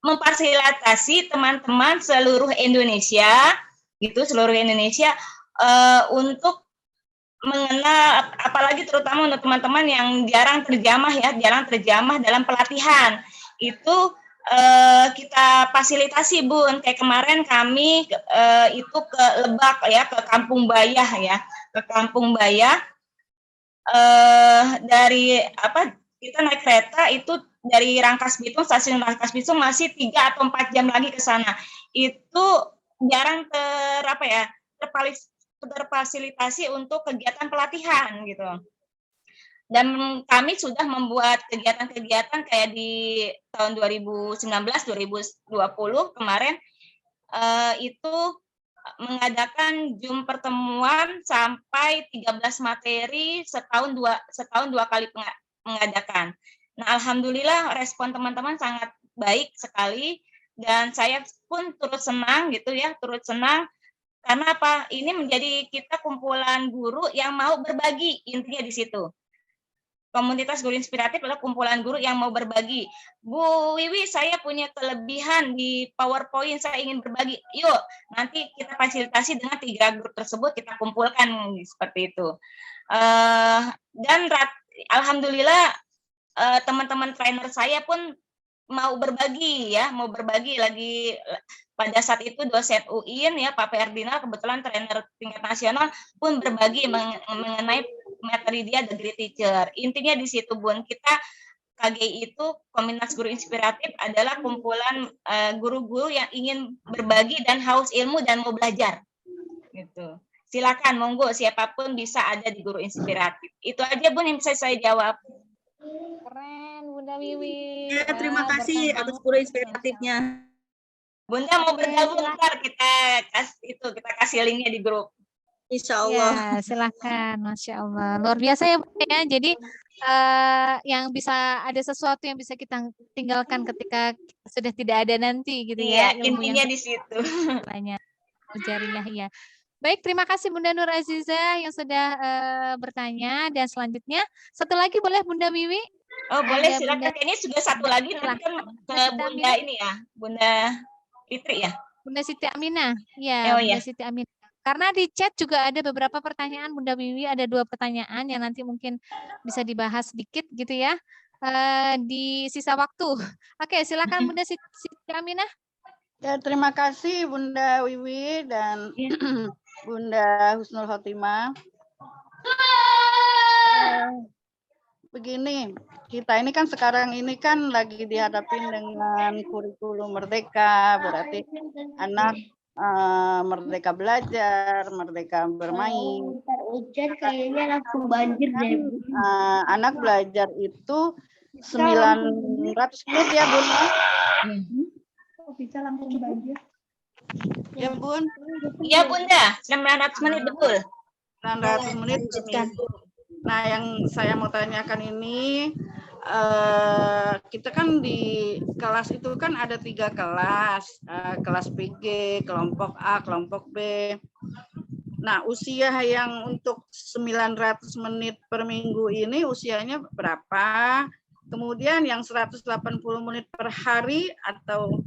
memfasilitasi teman-teman seluruh Indonesia untuk mengenal, apalagi terutama untuk teman-teman yang jarang terjamah dalam pelatihan itu kita fasilitasi Bun. Kayak kemarin kami itu ke Lebak ya, ke Kampung Bayah ya, ke Kampung Bayah. Dari kita naik kereta itu dari Rangkas Bitung, stasiun Rangkas Bitung masih 3 atau 4 jam lagi ke sana. Itu jarang terfasilitasi untuk kegiatan pelatihan gitu. Dan kami sudah membuat kegiatan-kegiatan kayak di tahun 2019-2020 kemarin itu mengadakan Zoom pertemuan sampai 13 materi setahun dua kali mengadakan. Nah, alhamdulillah respon teman-teman sangat baik sekali dan saya pun turut senang karena apa? Ini menjadi kita kumpulan guru yang mau berbagi, intinya di situ. Komunitas guru inspiratif adalah kumpulan guru yang mau berbagi. Bu Wiwi, saya punya kelebihan di PowerPoint, saya ingin berbagi. Yuk, nanti kita fasilitasi dengan 3 grup tersebut, kita kumpulkan seperti itu. Dan alhamdulillah teman-teman trainer saya pun mau berbagi lagi. Pada saat itu dosen UIN ya Pak Ferdinand, kebetulan trainer tingkat nasional pun berbagi mengenai materi dia The Great Teacher. Intinya di situ Bun, kita KGI itu Komunitas Guru Inspiratif adalah kumpulan guru-guru yang ingin berbagi dan haus ilmu dan mau belajar. Gitu. Silakan monggo siapapun bisa ada di Guru Inspiratif. Itu aja Bun yang bisa saya jawab.
Keren Bunda Wiwi.
Ya, terima kasih atas Guru Inspiratifnya.
Bunda mau bergabung ntar kita kasih linknya di grup.
Insya Allah.
Ya, silakan. Masya Allah. Luar biasa ya Bunda ya. Jadi yang bisa ada sesuatu yang bisa kita tinggalkan ketika sudah tidak ada nanti gitu ya.
Iya, intinya di situ.
Banyak. Jarilah ya. Baik, terima kasih Bunda Nur Aziza yang sudah bertanya. Dan selanjutnya, satu lagi boleh Bunda Wiwi?
Oh boleh, silakan. Ini sudah satu lagi nanti kan ke Bunda ini ya, Bunda Fitri ya.
Bunda Siti Aminah. Ya, Bunda Siti Aminah. Karena di chat juga ada beberapa pertanyaan Bunda Wiwi, ada 2 pertanyaan yang nanti mungkin bisa dibahas sedikit gitu ya. Di sisa waktu. Oke, silakan Bunda Siti Aminah.
Ya, terima kasih Bunda Wiwi dan Bunda Husnul Khotimah. Begini, kita ini kan sekarang ini kan lagi dihadapin dengan kurikulum merdeka, berarti anak merdeka belajar, merdeka bermain.
Hujan kayaknya langsung banjir deh.
Anak belajar itu 900 menit ya Bun.
Bisa langsung banjir.
Ya Bun.
Iya Bunda, 900 menit betul.
900 menit. Nah, yang saya mau tanyakan ini, kita kan di kelas itu kan ada 3 kelas, kelas PG, kelompok A, kelompok B. Nah, usia yang untuk 900 menit per minggu ini usianya berapa? Kemudian yang 180 menit per hari atau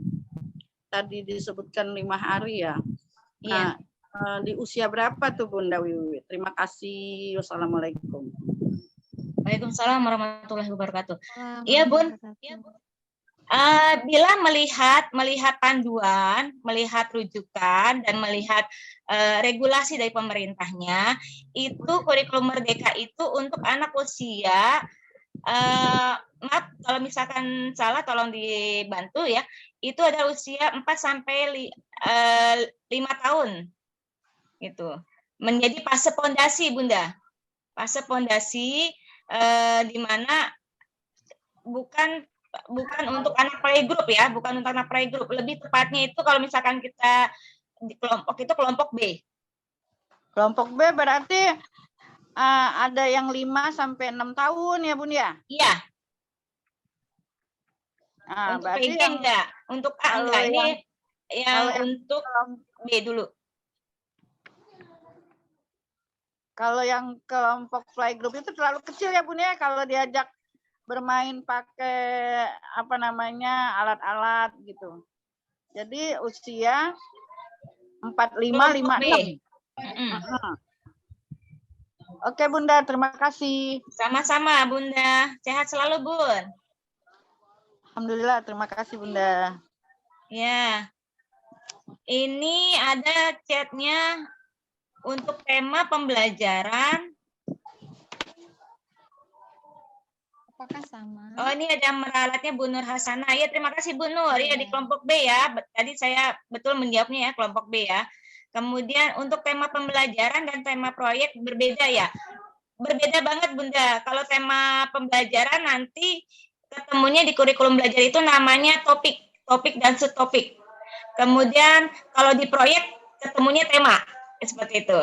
tadi disebutkan 5 hari ya? Nah, di usia berapa tuh Bunda Wiwi? Terima kasih. Wassalamualaikum.
Waalaikumsalam warahmatullahi wabarakatuh. Iya Bun. Bila melihat panduan, melihat rujukan dan melihat regulasi dari pemerintahnya, itu kurikulum merdeka itu untuk anak usia maaf kalau misalkan salah tolong dibantu ya. Itu adalah usia 4 sampai 5 tahun. Gitu. Menjadi fase pondasi Bunda. Fase pondasi di mana bukan untuk anak playgroup ya, bukan untuk anak playgroup. Lebih tepatnya itu kalau misalkan kita di kelompok itu kelompok B.
Kelompok B berarti ada yang 5 sampai 6 tahun ya Bun ya?
Iya.
Untuk
PG enggak, untuk A enggak. Ini yang untuk B dulu.
Kalau yang kelompok playgroup itu terlalu kecil ya Bun ya, kalau diajak bermain pakai alat-alat gitu. Jadi usia 4, 5, 5, 6. Oke Bunda, terima kasih.
Sama-sama Bunda. Sehat selalu Bun.
Alhamdulillah, terima kasih Bunda.
Ya, ini ada chatnya untuk tema pembelajaran.
Apakah sama?
Oh, ini ada meralatnya Bu Nur Hasanah. Ya, terima kasih Bu Nur. Ya, di
Iya.
kelompok B ya. Tadi saya betul menjawabnya ya, kelompok B ya. Kemudian untuk tema pembelajaran dan tema proyek berbeda ya. Berbeda banget Bunda. Kalau tema pembelajaran nanti ketemunya di kurikulum belajar itu namanya topik dan subtopik. Kemudian kalau di proyek ketemunya tema. Seperti itu.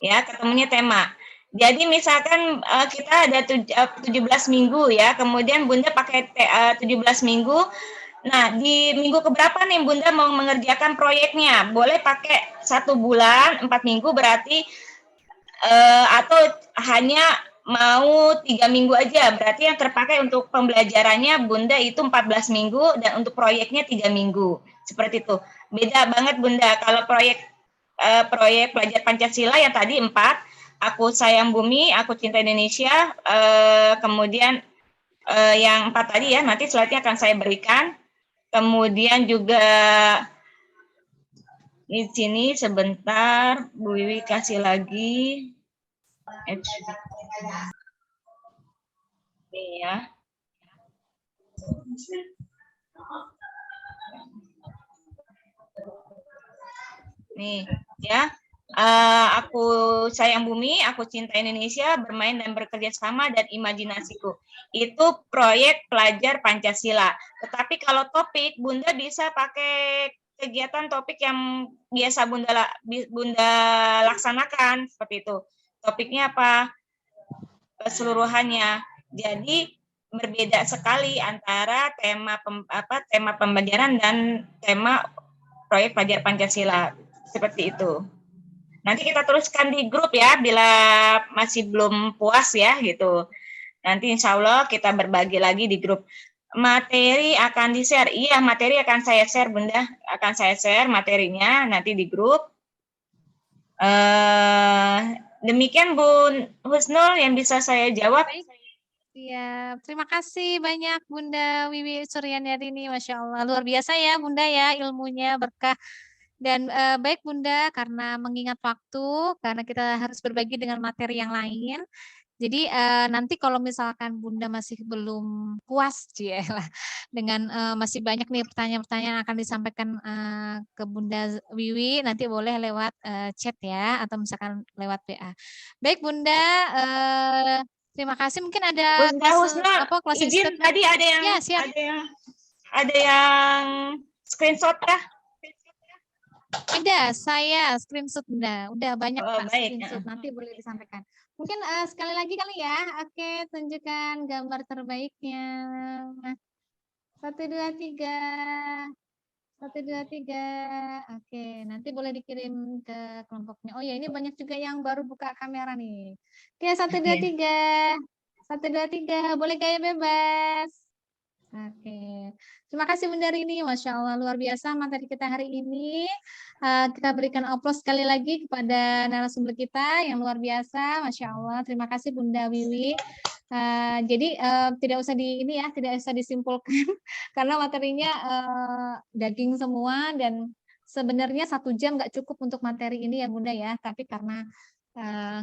Ya, ketemunya tema. Jadi misalkan kita ada 17 minggu ya, kemudian Bunda pakai 17 minggu. Nah, di minggu keberapa nih Bunda mau mengerjakan proyeknya? Boleh pakai 1 bulan, 4 minggu berarti atau hanya mau 3 minggu aja. Berarti yang terpakai untuk pembelajarannya Bunda itu 14 minggu dan untuk proyeknya 3 minggu. Seperti itu. Beda banget Bunda. Kalau proyek pelajar Pancasila yang tadi 4, Aku Sayang Bumi, Aku Cinta Indonesia, kemudian yang 4 tadi ya, nanti slide-nya akan saya berikan. Kemudian juga di sini sebentar, Bu Wiwi kasih lagi. Ini ya. Nih, ya. Aku Sayang Bumi, Aku Cinta Indonesia, Bermain dan Bekerja Sama, dan Imajinasiku. Itu proyek pelajar Pancasila. Tetapi kalau topik, Bunda bisa pakai kegiatan topik yang biasa Bunda laksanakan, seperti itu. Topiknya apa? Keseluruhannya. Jadi berbeda sekali antara tema pembelajaran dan tema proyek pelajar Pancasila. Seperti itu. Nanti kita teruskan di grup ya, bila masih belum puas ya gitu. Nanti insya Allah kita berbagi lagi di grup. Materi akan di-share. Iya, materi akan saya share Bunda. Akan saya share materinya nanti di grup. Demikian Bu Husnul yang bisa saya jawab.
Iya, terima kasih banyak Bunda Wiwi Suryaniarini, Masya Allah. Luar biasa ya Bunda ya, ilmunya berkah. Dan baik Bunda, karena mengingat waktu, karena kita harus berbagi dengan materi yang lain. Jadi nanti kalau misalkan Bunda masih belum puas lah dengan masih banyak nih pertanyaan-pertanyaan yang akan disampaikan ke Bunda Wiwi, nanti boleh lewat chat ya, atau misalkan lewat WA. Baik Bunda, terima kasih. Mungkin ada
Bunda Husnul,
closing
izin
statement.
tadi ada yang
Ya, siap.
ada yang screenshot kah?
Ada, saya screenshot Bunda. Udah banyak Pak
Baik.
screenshot. Nanti boleh disampaikan. Mungkin sekali lagi kali ya. Oke, tunjukkan gambar terbaiknya. 1, 2, 3. 1, 2, 3. Oke, nanti boleh dikirim ke kelompoknya. Oh ya, ini banyak juga yang baru buka kamera nih. Oke, 1, 2, 3. 1, 2, 3. Boleh gaya bebas. Oke, terima kasih Bunda Rini, Masya Allah luar biasa materi kita hari ini. Kita berikan aplaus sekali lagi kepada narasumber kita yang luar biasa, Masya Allah. Terima kasih Bunda Wiwi. Jadi tidak usah tidak usah disimpulkan karena materinya daging semua dan sebenarnya 1 jam nggak cukup untuk materi ini ya Bunda ya. Tapi karena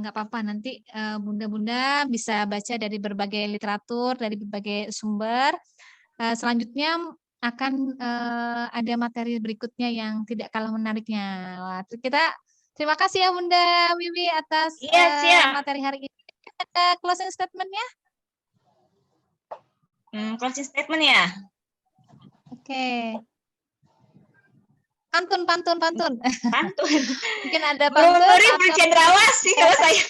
nggak apa-apa nanti Bunda-Bunda bisa baca dari berbagai literatur, dari berbagai sumber. Selanjutnya akan ada materi berikutnya yang tidak kalah menariknya. Wah, terima kasih ya Bunda Wiwi atas materi hari ini. Ada closing statement-nya?
Closing statement ya?
Oke. Pantun.
Pantun.
Mungkin ada
Burung
pantun.
Nuri burung cendrawasih kalau saya.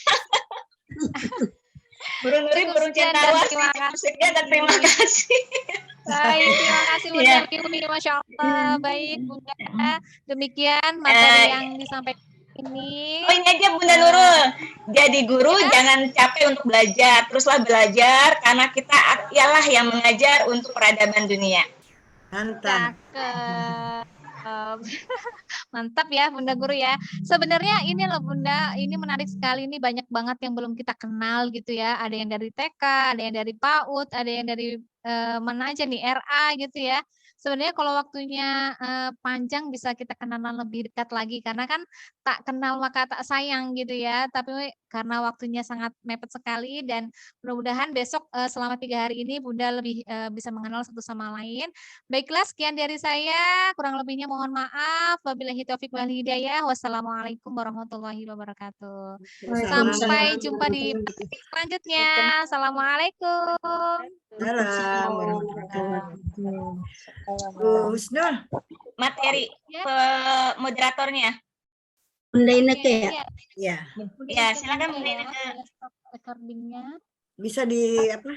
Burung Nuri burung cendrawasih. Sekian dan terima kasih.
Baik, terima kasih Bunda Wiwi, Masya Allah. Baik Bunda, demikian materi yang disampaikan ini.
Oh ini aja Bunda Nurul, jadi guru jangan capek untuk belajar, teruslah belajar karena kita ialah yang mengajar untuk peradaban dunia.
Mantap.
Mantap ya Bunda Guru ya. Sebenarnya ini loh Bunda, ini menarik sekali, ini banyak banget yang belum kita kenal gitu ya. Ada yang dari TK, ada yang dari PAUD, ada yang dari mana aja nih RA gitu ya. Sebenarnya kalau waktunya panjang bisa kita kenalan lebih dekat lagi karena kan tak kenal maka tak sayang gitu ya. Tapi karena waktunya sangat mepet sekali dan mudah-mudahan besok selama 3 hari ini Bunda lebih bisa mengenal satu sama lain. Baiklah, sekian dari saya. Kurang lebihnya mohon maaf. Wabillahi taufiq wal hidayah. Wassalamualaikum warahmatullahi wabarakatuh. Sampai jumpa di selanjutnya. Assalamualaikum.
Salam warahmatullahi wabarakatuh. Bu Husnul,
Materi
Ya.
moderatornya.
Bunda Ineke ya?
ya
Ya, silakan Bunda Ineke.
Stop recordingnya.
bisa di apa?